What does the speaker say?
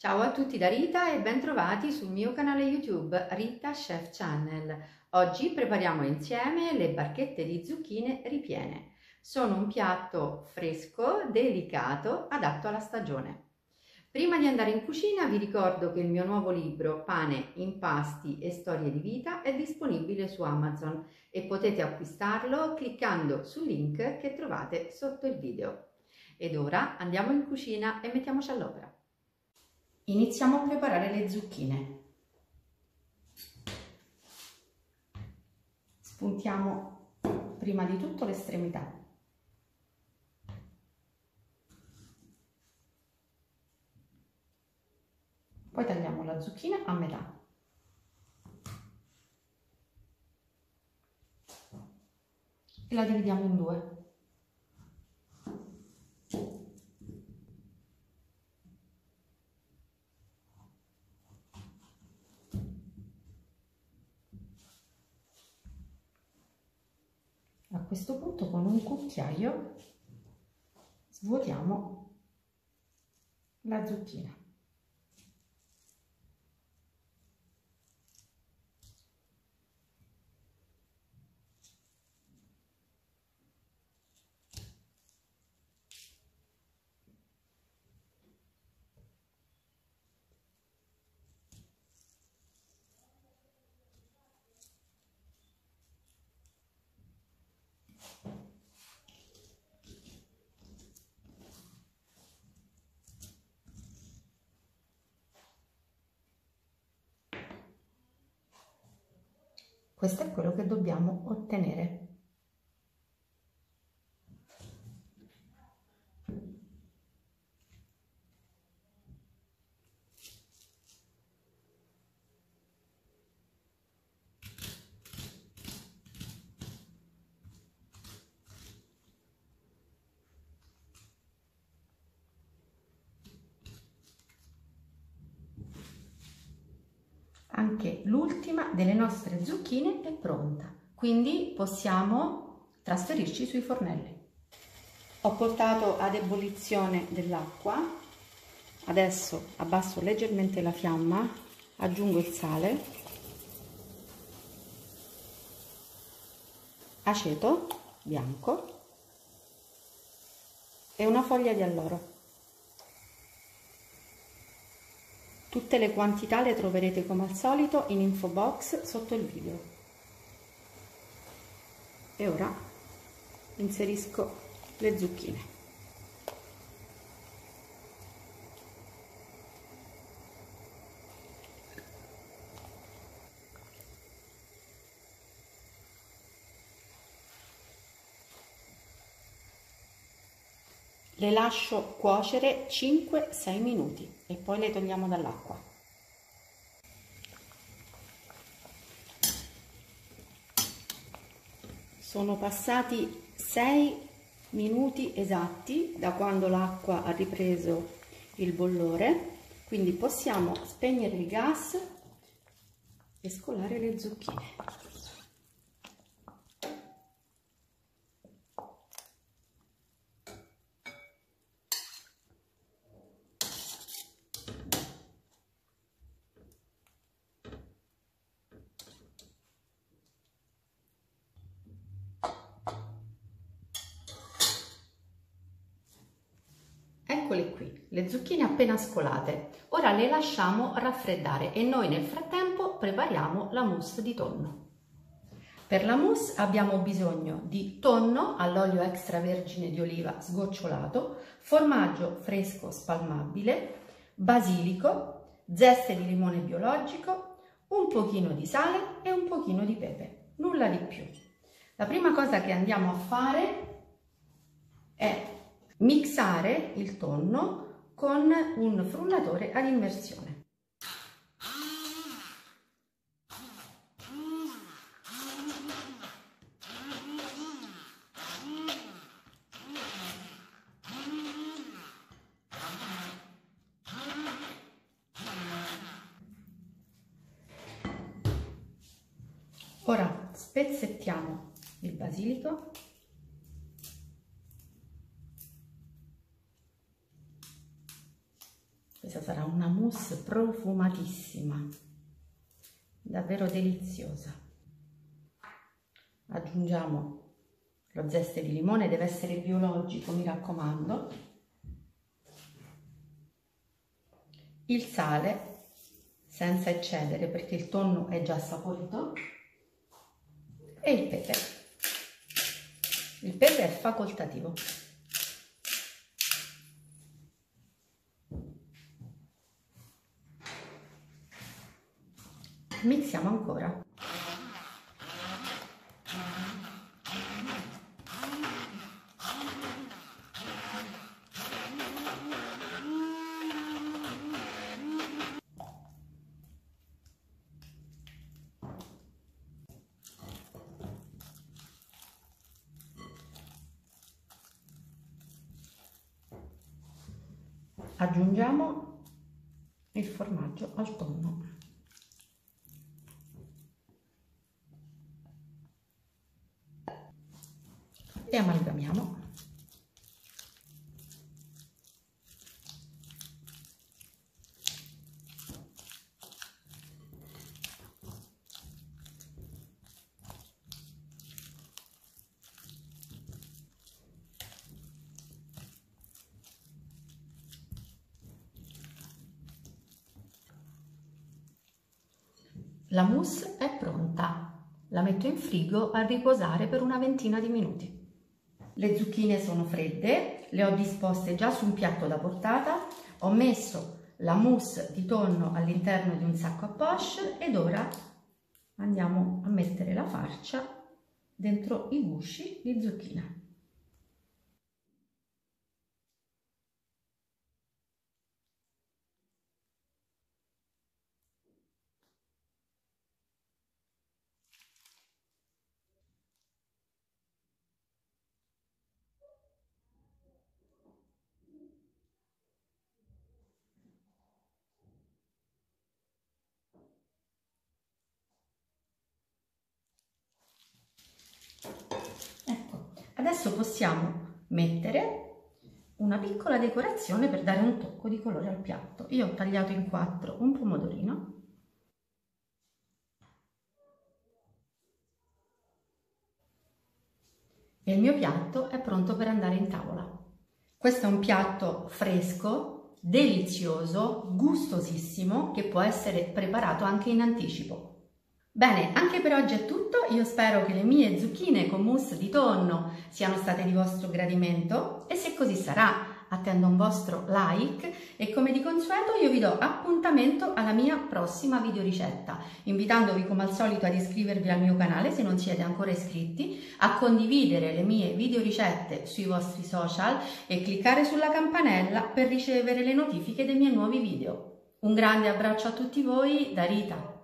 Ciao a tutti da Rita e bentrovati sul mio canale YouTube Rita Chef Channel. Oggi prepariamo insieme le barchette di zucchine ripiene. Sono un piatto fresco, delicato, adatto alla stagione. Prima di andare in cucina vi ricordo che il mio nuovo libro Pane, impasti e storie di vita è disponibile su Amazon e potete acquistarlo cliccando sul link che trovate sotto il video. Ed ora andiamo in cucina e mettiamoci all'opera. Iniziamo a preparare le zucchine. Spuntiamo prima di tutto l'estremità. Poi tagliamo la zucchina a metà. E la dividiamo in due. A questo punto con un cucchiaio svuotiamo la zucchina. Questo è quello che dobbiamo ottenere. Anche l'ultima delle nostre zucchine è pronta, quindi possiamo trasferirci sui fornelli. Ho portato ad ebollizione dell'acqua, adesso abbasso leggermente la fiamma, aggiungo il sale, aceto bianco e una foglia di alloro. Tutte le quantità le troverete come al solito in info box sotto il video. E ora inserisco le zucchine. Le lascio cuocere 5-6 minuti e poi le togliamo dall'acqua. Sono passati 6 minuti esatti da quando l'acqua ha ripreso il bollore, quindi possiamo spegnere il gas e scolare le zucchine. Eccole qui, le zucchine appena scolate. Ora le lasciamo raffreddare e noi nel frattempo prepariamo la mousse di tonno. Per la mousse abbiamo bisogno di tonno all'olio extravergine di oliva sgocciolato, formaggio fresco spalmabile, basilico, zeste di limone biologico, un pochino di sale e un pochino di pepe, nulla di più. La prima cosa che andiamo a fare è mixare il tonno con un frullatore ad immersione. Ora spezzettiamo il basilico . questa sarà una mousse profumatissima, davvero deliziosa. Aggiungiamo lo zeste di limone, deve essere biologico, mi raccomando, il sale senza eccedere perché il tonno è già saporito, e il pepe. Il pepe è facoltativo. Mixiamo ancora. Aggiungiamo il formaggio al tonno. E amalgamiamo. La mousse è pronta, la metto in frigo a riposare per una ventina di minuti. Le zucchine sono fredde, le ho disposte già su un piatto da portata, ho messo la mousse di tonno all'interno di un sacco a poche ed ora andiamo a mettere la farcia dentro i gusci di zucchina. Ecco, adesso possiamo mettere una piccola decorazione per dare un tocco di colore al piatto. Io ho tagliato in 4 un pomodorino e il mio piatto è pronto per andare in tavola. Questo è un piatto fresco, delizioso, gustosissimo, che può essere preparato anche in anticipo. Bene, anche per oggi è tutto. Io spero che le mie zucchine con mousse di tonno siano state di vostro gradimento e se così sarà attendo un vostro like e come di consueto io vi do appuntamento alla mia prossima videoricetta, invitandovi come al solito ad iscrivervi al mio canale se non siete ancora iscritti, a condividere le mie videoricette sui vostri social e cliccare sulla campanella per ricevere le notifiche dei miei nuovi video. Un grande abbraccio a tutti voi da Rita.